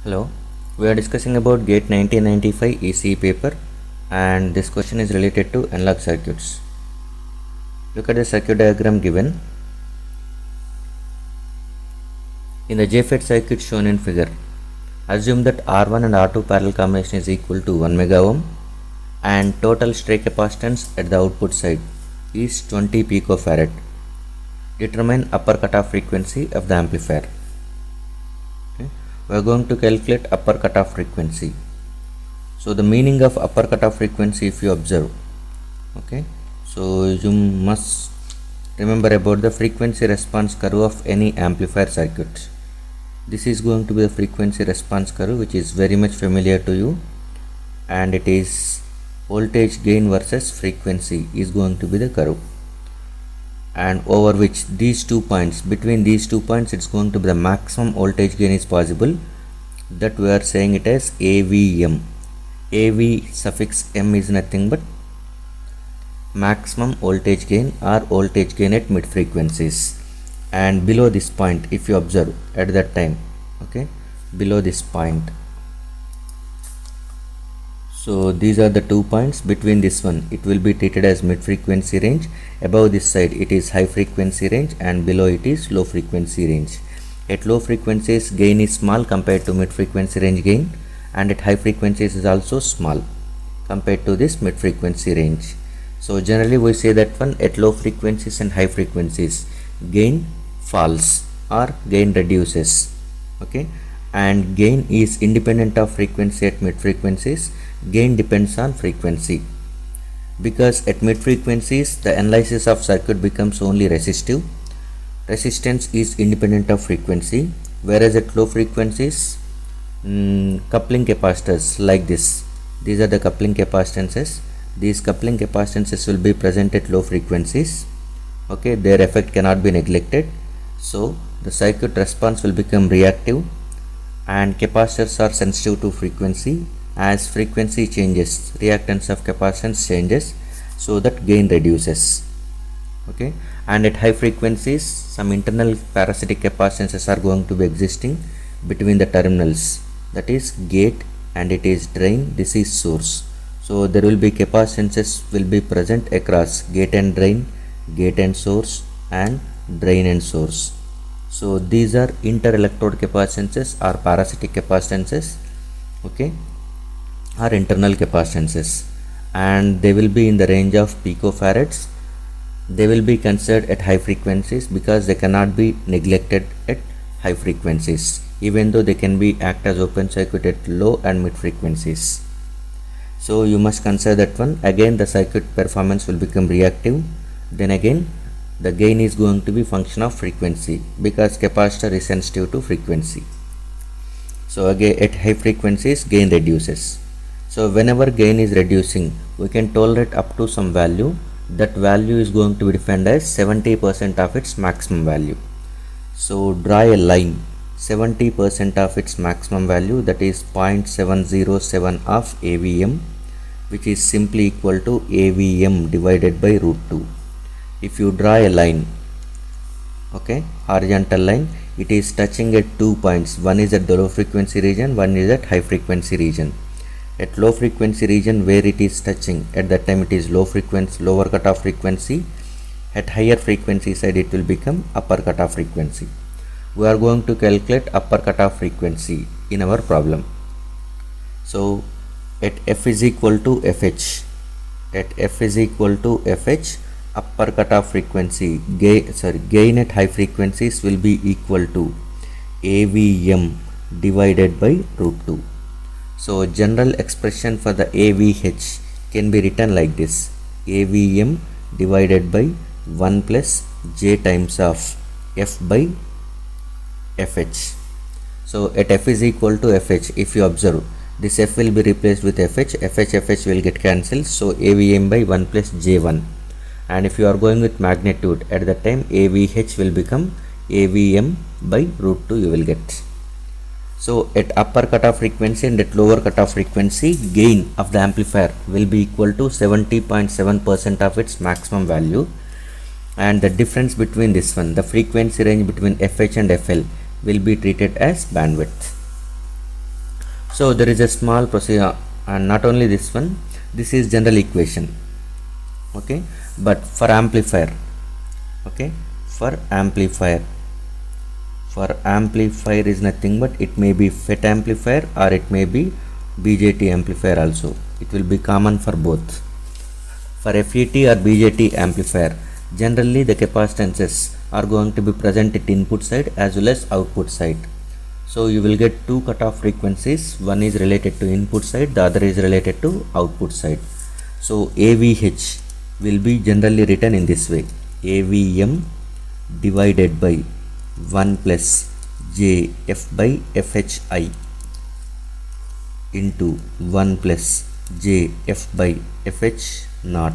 Hello, we are discussing about GATE 1995 ECE paper, and this question is related to analog circuits. Look at the circuit diagram given. In the JFET circuit shown in figure, assume that R1 and R2 parallel combination is equal to 1 mega ohm and total stray capacitance at the output side is 20 picofarad. Determine upper cutoff frequency of the amplifier. We are going to calculate upper cutoff frequency. So the meaning of upper cutoff frequency, if you observe, so you must remember about the frequency response curve of any amplifier circuit. This is going to be the frequency response curve, which is very much familiar to you, and it is voltage gain versus frequency is going to be the curve, and over which between these two points it's going to be the maximum voltage gain is possible. That we are saying it as AVM. AV suffix M is nothing but maximum voltage gain or voltage gain at mid frequencies. And below this point, if you observe at that time, below this point, so these are the 2 points. Between this one it will be treated as mid frequency range, above this side it is high frequency range, and below it is low frequency range. At low frequencies gain is small compared to mid frequency range gain, and at high frequencies is also small compared to this mid frequency range. So generally we say that one at low frequencies and high frequencies gain falls or gain reduces, and gain is independent of frequency. At mid frequencies gain depends on frequency, because at mid frequencies the analysis of circuit becomes only resistive. Resistance is independent of frequency, whereas at low frequencies coupling capacitors like this, these are the coupling capacitances. These coupling capacitances will be present at low frequencies. Their effect cannot be neglected, so the circuit response will become reactive, and capacitors are sensitive to frequency. As frequency changes, reactance of capacitance changes, so that gain reduces. And at high frequencies some internal parasitic capacitances are going to be existing between the terminals, that is gate and it is drain, this is source. So there will be capacitances will be present across gate and drain, gate and source, and drain and source. So these are inter-electrode capacitances or parasitic capacitances, or internal capacitances, and they will be in the range of picofarads. They will be considered at high frequencies because they cannot be neglected at high frequencies, even though they can be act as open circuit at low and mid frequencies. So you must consider that one. Again the circuit performance will become reactive. Then again the gain is going to be function of frequency, because capacitor is sensitive to frequency. So again at high frequencies gain reduces. So whenever gain is reducing, we can tolerate up to some value. That value is going to be defined as 70% of its maximum value. So draw a line 70% of its maximum value, that is 0.707 of AVM, which is simply equal to AVM divided by root 2. If you draw a line, horizontal line, it is touching at 2 points. One is at the low frequency region, one is at high frequency region. At low frequency region where it is touching, at that time it is lower cutoff frequency. At higher frequency side it will become upper cutoff frequency. We are going to calculate upper cutoff frequency in our problem. So at F is equal to FH, upper cutoff frequency gain at high frequencies will be equal to AVM divided by root 2. So general expression for the AVH can be written like this: AVM divided by 1 plus J times of F by FH. So at F is equal to FH, if you observe, this F will be replaced with FH, FH will get cancelled, so AVM by 1 plus J1. And if you are going with magnitude, at that time AVH will become AVM by root 2 you will get. So at upper cutoff frequency and at lower cutoff frequency, gain of the amplifier will be equal to 70.7% of its maximum value, and the difference between this one, the frequency range between FH and FL, will be treated as bandwidth. So there is a small procedure, and not only this one, this is general equation, okay, but for amplifier, okay, for amplifier is nothing but it may be FET amplifier or it may be BJT amplifier also. It will be common for both. For FET or BJT amplifier, generally the capacitances are going to be present at input side as well as output side. So you will get two cutoff frequencies. One is related to input side, the other is related to output side. So AVH will be generally written in this way: AVM divided by 1 plus JF by FHI into 1 plus JF by FH naught.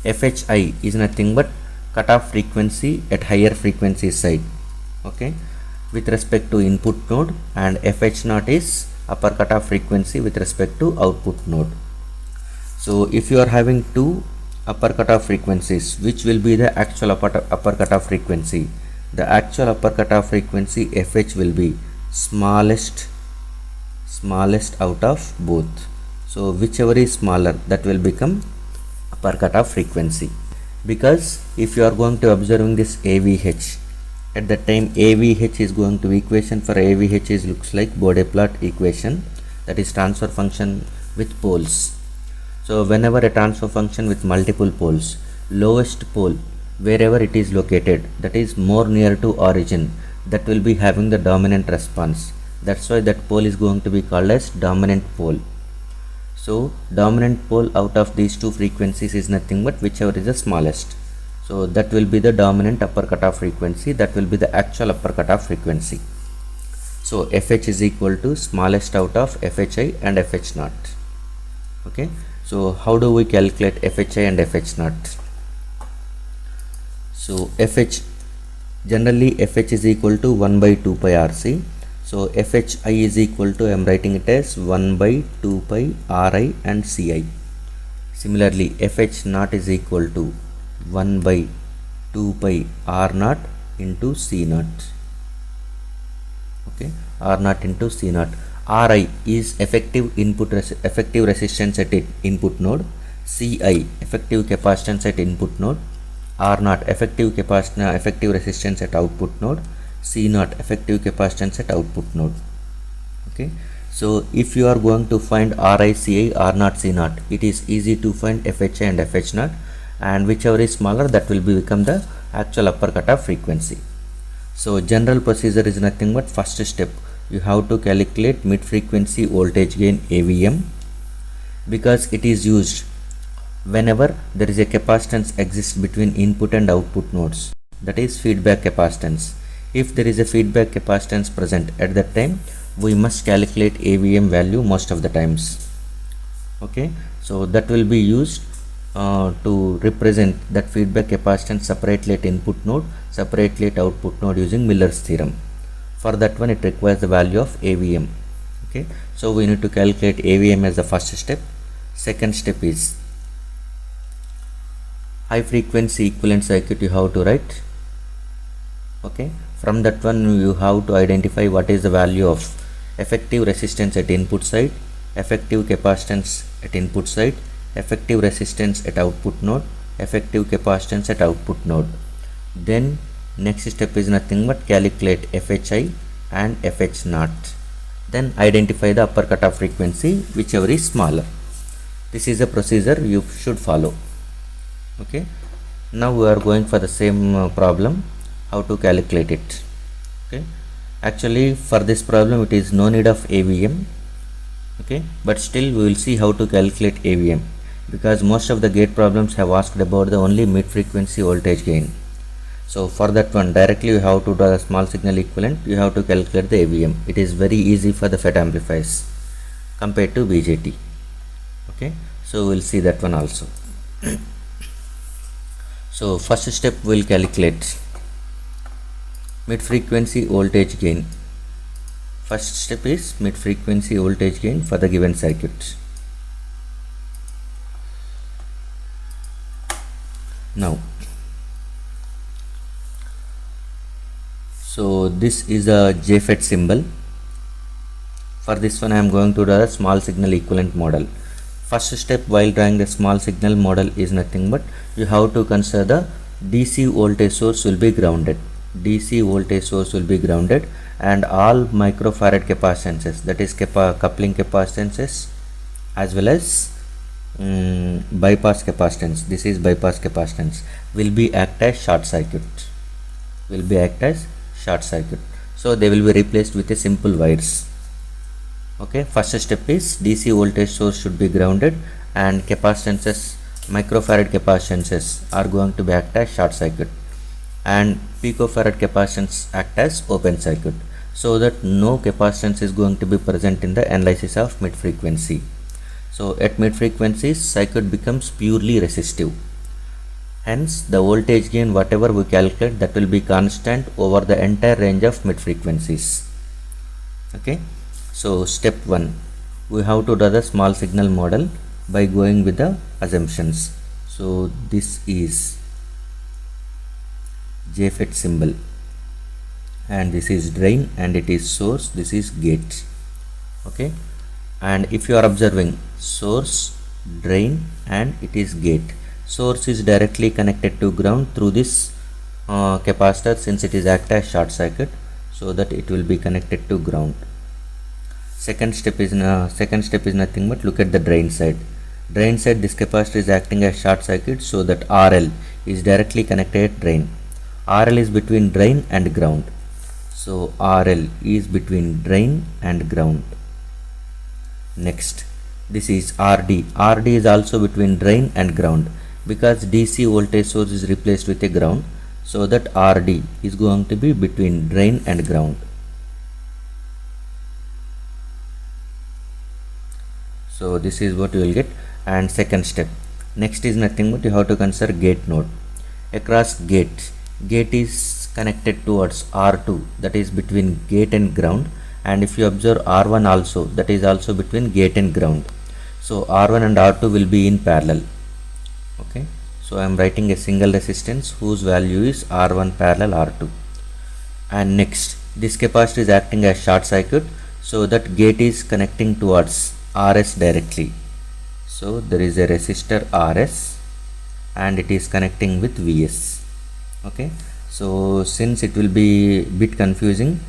FHI is nothing but cutoff frequency at higher frequency side, okay, with respect to input node, and FH naught is upper cutoff frequency with respect to output node. So if you are having two upper cutoff frequencies, which will be the actual upper cutoff frequency? The actual upper cutoff frequency FH will be smallest out of both. So whichever is smaller, that will become upper cutoff frequency. Because if you are going to observing this AVH, at that time AVH is going to be equation for AVH is looks like Bode plot equation, that is transfer function with poles. So whenever a transfer function with multiple poles, lowest pole wherever it is located, that is more near to origin, that will be having the dominant response. That's why that pole is going to be called as dominant pole. So dominant pole out of these two frequencies is nothing but whichever is the smallest. So that will be the dominant upper cutoff frequency, that will be the actual upper cutoff frequency. So FH is equal to smallest out of FHI and FH naught. Okay, so how do we calculate FHI and FH naught? So FH, generally FH is equal to 1 by 2 pi RC. So FHI is equal to, I am writing it as 1 by 2 pi Ri and Ci. Similarly, FH naught is equal to 1 by 2 pi R naught into C naught. Okay, R naught into C naught. Ri is effective resistance at input node. Ci effective capacitance at input node. R naught effective resistance at output node. C naught effective capacitance at output node. Okay, so if you are going to find Ri, Ci, R naught, C naught, it is easy to find FHI and FH naught, and whichever is smaller, that will become the actual upper cutoff frequency. So general procedure is nothing but first step, you have to calculate mid frequency voltage gain AVM, because it is used whenever there is a capacitance exists between input and output nodes, that is feedback capacitance. If there is a feedback capacitance present, at that time we must calculate AVM value most of the times. Okay, so that will be used to represent that feedback capacitance separately at input node, separately at output node using Miller's theorem. For that one, it requires the value of AVM. Okay, so we need to calculate AVM as the first step. Second step is high frequency equivalent circuit you have to write. Okay, from that one you have to identify what is the value of effective resistance at input side, effective capacitance at input side, effective resistance at output node, effective capacitance at output node. Then next step is nothing but calculate FHI and FH naught. Then identify the upper cutoff frequency, whichever is smaller. This is a procedure you should follow. Okay, now we are going for the same problem, how to calculate it. Okay, actually for this problem it is no need of AVM. Okay, but still we will see how to calculate AVM, because most of the gate problems have asked about the only mid frequency voltage gain. So for that one, directly you have to draw the small signal equivalent, you have to calculate the AVM. It is very easy for the FET amplifiers compared to BJT. Okay, so we'll see that one also. So first step, we'll calculate mid frequency voltage gain. First step is mid frequency voltage gain for the given circuit. Now, so this is a JFET symbol For this one I am going to draw a small signal equivalent model. First step while drawing the small signal model is nothing but you have to consider the DC voltage source will be grounded. DC voltage source will be grounded and all microfarad capacitances, that is coupling capacitances as well as bypass capacitance, this is bypass capacitance, will be act as short circuit, so they will be replaced with a simple wires. Okay, first step is DC voltage source should be grounded and capacitances, microfarad capacitances are going to be act as short circuit and picofarad capacitance act as open circuit, so that no capacitance is going to be present in the analysis of mid frequency. So at mid frequencies circuit becomes purely resistive, hence the voltage gain whatever we calculate that will be constant over the entire range of mid frequencies. Okay, so step 1, we have to draw the small signal model by going with the assumptions. So this is JFET symbol and this is drain and it is source, this is gate. Okay, and if you are observing source, drain and it is gate, source is directly connected to ground through this capacitor since it is act as short circuit, so that it will be connected to ground. Second step is nothing but look at the drain side. Drain side, this capacitor is acting as short circuit, so that RL is directly connected at drain. RL is between drain and ground, so RL is between drain and ground. Next, this is RD. RD is also between drain and ground because DC voltage source is replaced with a ground, so that RD is going to be between drain and ground. So this is what you will get. And second step, next is nothing but you have to consider gate node. Across gate is connected towards R2, that is between gate and ground, and if you observe R1 also, that is also between gate and ground, so R1 and R2 will be in parallel. Okay, so I am writing a single resistance whose value is R1 parallel R2. And next, this capacitor is acting as short circuit, so that gate is connecting towards RS directly, so there is a resistor RS and it is connecting with VS. Okay, so since it will be bit confusing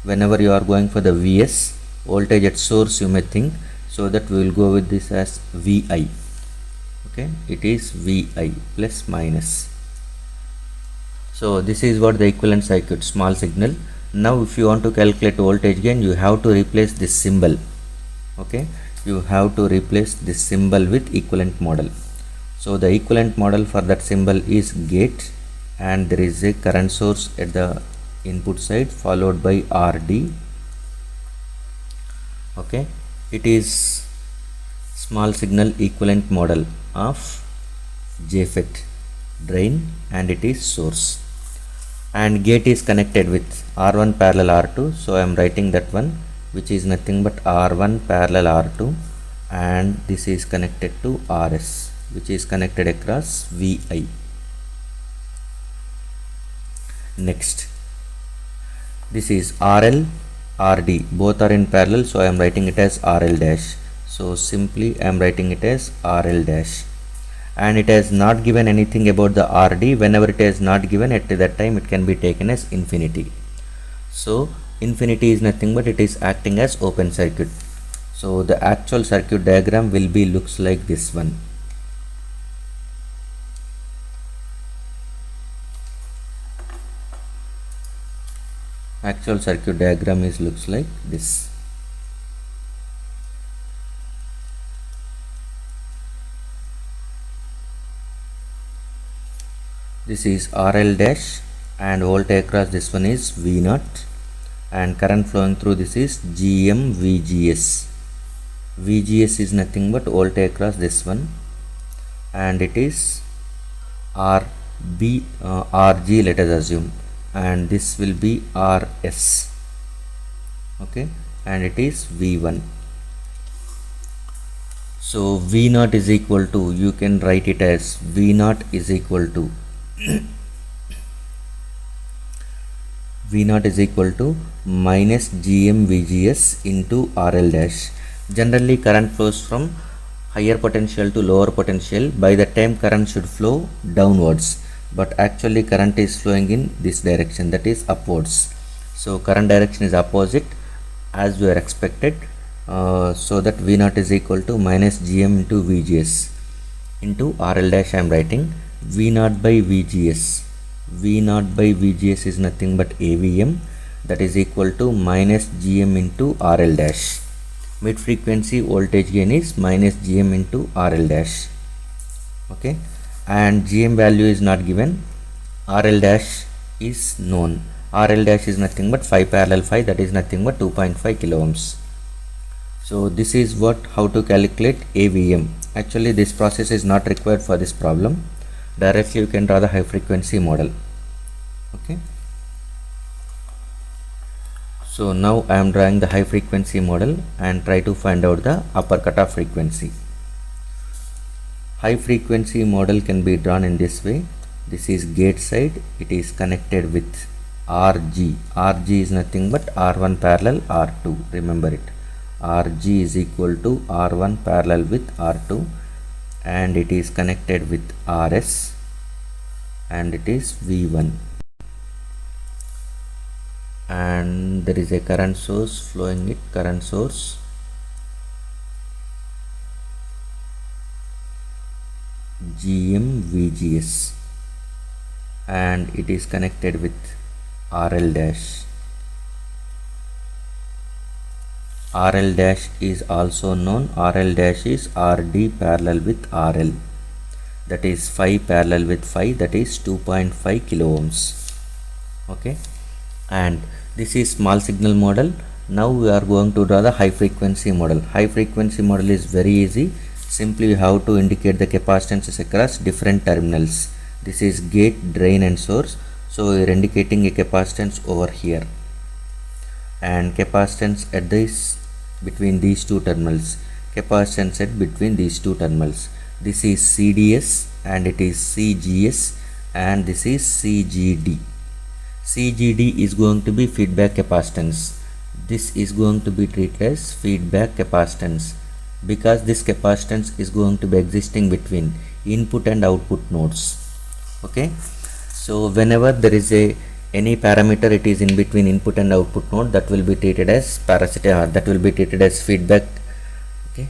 whenever you are going for the VS voltage at source, you may think, so that we will go with this as VI. Okay, it is VI plus minus. So this is what the equivalent circuit, small signal. Now if you want to calculate voltage gain, you have to replace this symbol. Okay, you have to replace this symbol with equivalent model. So the equivalent model for that symbol is gate and there is a current source at the input side followed by RD. Okay, it is small signal equivalent model of JFET, drain and it is source, and gate is connected with R1 parallel R2, so I am writing that one, which is nothing but R1 parallel R2, and this is connected to RS, which is connected across VI. Next, this is RL, RD, both are in parallel, so I am writing it as RL dash. So simply I am writing it as RL dash, and it has not given anything about the RD. Whenever it is not given, at that time it can be taken as infinity. So infinity is nothing but it is acting as open circuit. So the actual circuit diagram will be looks like this one. Actual circuit diagram is looks like this. This is RL dash and voltage across this one is V0 and current flowing through this is GM VGS. VGS is nothing but voltage across this one, and it is RB RG, let us assume, and this will be RS. Okay, and it is V1. So V0 is equal to, you can write it as V0 is equal to V naught is equal to minus Gm VGS into RL dash. Generally current flows from higher potential to lower potential. By the time current should flow downwards, but actually current is flowing in this direction, that is upwards. So current direction is opposite as we are expected. So that V naught is equal to minus Gm into VGS into RL dash. I am writing V naught by VGS. V naught by VGS is nothing but AVM, that is equal to minus Gm into RL dash. Mid frequency voltage gain is minus Gm into RL dash. Okay, and Gm value is not given, RL dash is known. RL dash is nothing but 5 parallel 5, that is nothing but 2.5 kilo ohms. So this is how to calculate AVM. Actually this process is not required for this problem. Directly you can draw the high frequency model. Okay, so now I am drawing the high frequency model and try to find out the upper cutoff frequency. High frequency model can be drawn in this way. This is gate side, it is connected with RG. RG is nothing but R1 parallel R2, remember it. RG is equal to R1 parallel with R2, and it is connected with RS, and it is V1, and there is a current source flowing it, current source Gm VGS, and it is connected with RL dash. RL dash is also known, RL dash is RD parallel with RL, that is 5 parallel with 5, that is 2.5 kilo ohms. Okay, and this is small signal model. Now we are going to draw the high frequency model. High frequency model is very easy. Simply we have to indicate the capacitances across different terminals. This is gate, drain and source. So we are indicating a capacitance over here, and capacitance at this between these two terminals, capacitance at between these two terminals. This is CDS and it is CGS, and this is CGD. CGD is going to be feedback capacitance. This is going to be treated as feedback capacitance because this capacitance is going to be existing between input and output nodes. Okay, so whenever there is any parameter it is in between input and output node, that will be treated as parasitic, that will be treated as feedback. Okay,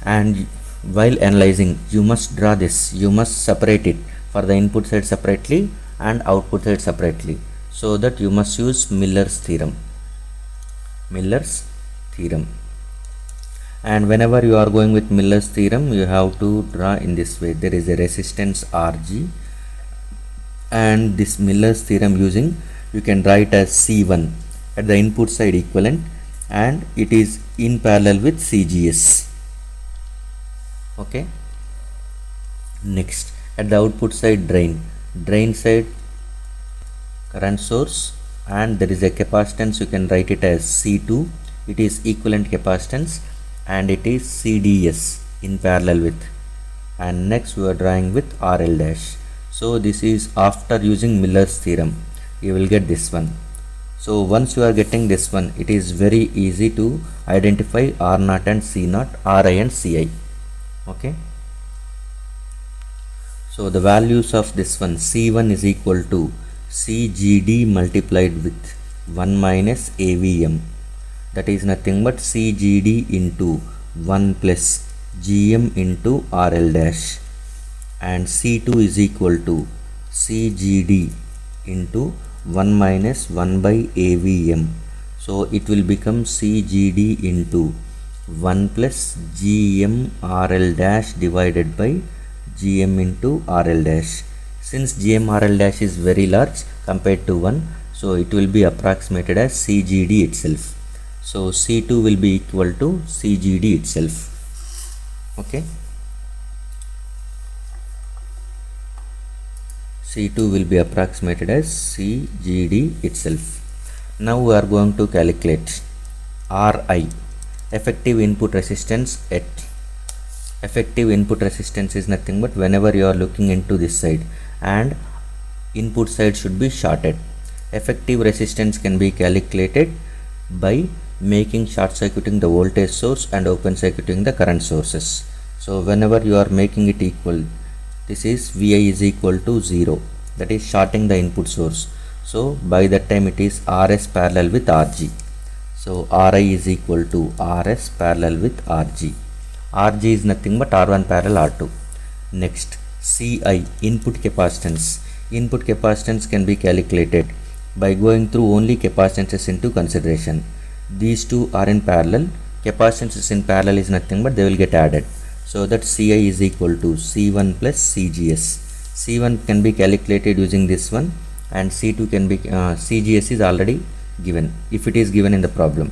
and while analyzing you must draw this, you must separate it for the input side separately and output side separately, so that you must use Miller's theorem. Miller's theorem. And whenever you are going with Miller's theorem, you have to draw in this way. There is a resistance Rg, and this Miller's theorem using, you can write as C1 at the input side equivalent, and it is in parallel with CGS. Okay, next at the output side drain side current source, and there is a capacitance, you can write it as C2, it is equivalent capacitance, and it is CDS in parallel with, and next we are drawing with RL dash. So this is after using Miller's theorem, you will get this one. So once you are getting this one, it is very easy to identify R0 and C0, Ri and Ci. Okay, so the values of this one, C1 is equal to CGD multiplied with 1 minus AVM, that is nothing but CGD into 1 plus Gm into RL dash, and C2 is equal to CGD into 1 minus 1 by AVM. So it will become CGD into 1 plus Gm RL dash divided by Gm into RL dash. Since Gm RL dash is very large compared to 1, so it will be approximated as CGD itself. So C2 will be equal to CGD itself. Okay, C2 will be approximated as CGD itself. Now we are going to calculate Ri, effective input resistance at. Effective input resistance is nothing but whenever you are looking into this side and input side should be shorted. Effective resistance can be calculated by making short circuiting the voltage source and open circuiting the current sources. So whenever you are making it equal, this is Vi is equal to 0, that is shorting the input source. So by that time it is Rs parallel with Rg. So Ri is equal to Rs parallel with Rg. Rg is nothing but R1 parallel R2. Next, Ci, input capacitance. Input capacitance can be calculated by going through only capacitances into consideration. These two are in parallel. Capacitances in parallel is nothing but they will get added. So that Ci is equal to C1 plus Cgs. C1 can be calculated using this one, and C2 can be Cgs is already given if it is given in the problem.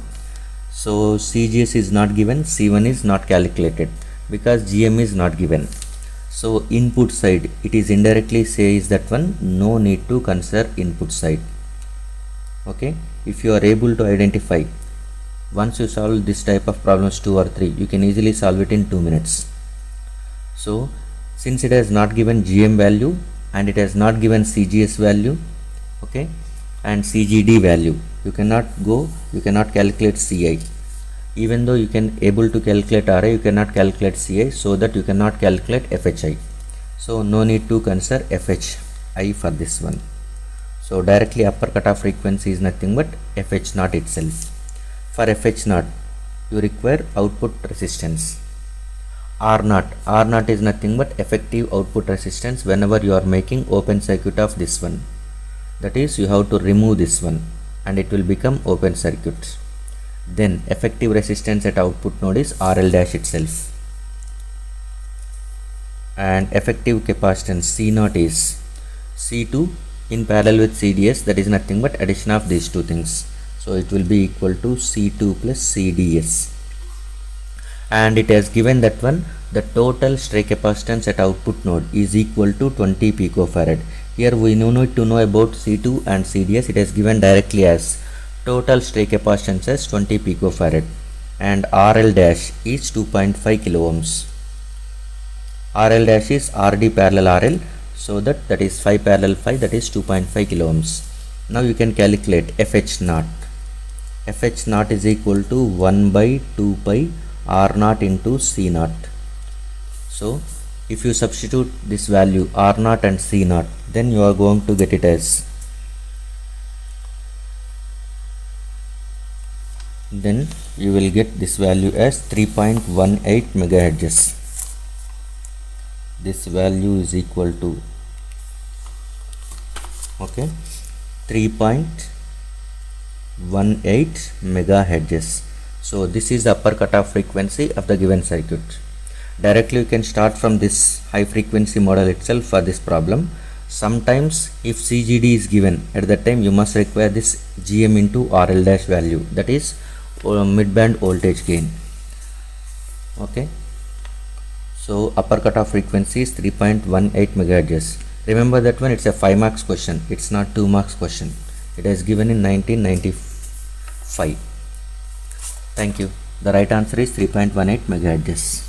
So Cgs is not given, C1 is not calculated because Gm is not given. So input side, it is indirectly says that one, no need to consider input side. Okay, if you are able to identify, once you solve this type of problems 2 or 3, you can easily solve it in 2 minutes. So since it has not given Gm value and it has not given Cgs value, okay, and Cgd value, you cannot calculate Ci. Even though you can able to calculate Ra, you cannot calculate Ci, so that you cannot calculate Fhi. So no need to consider Fhi for this one. So directly upper cutoff frequency is nothing but Fh0 itself. For Fh0, you require output resistance. R0 is nothing but effective output resistance whenever you are making open circuit of this one. That is, you have to remove this one and it will become open circuit. Then effective resistance at output node is RL dash itself. And effective capacitance C0 is C2 in parallel with CDS, that is nothing but addition of these two things. So it will be equal to C2 plus CDS. And it has given that one, the total stray capacitance at output node is equal to 20 picofarad. Here we no need to know about C2 and CDS, it is given directly as total stray capacitance as 20 picofarad, and RL dash is 2.5 kilo ohms. RL dash is RD parallel RL, so that is 5 parallel 5, that is 2.5 kilo ohms. Now you can calculate Fh0. Fh0 is equal to 1 by 2 pi R0 into C0. So if you substitute this value R0 and C0, then you are going to get it as, then you will get this value as 3.18 megahertz. This value is equal to, okay, 3.18 megahertz. So this is the upper cutoff frequency of the given circuit. Directly you can start from this high frequency model itself for this problem. Sometimes if CGD is given, at that time you must require this Gm into RL dash value, that is mid-band voltage gain. Okay, so upper cutoff frequency is 3.18 megahertz. Remember that one, it's a 5 marks question, it's not 2 marks question. It is given in 1995. Thank you. The right answer is 3.18 megahertz.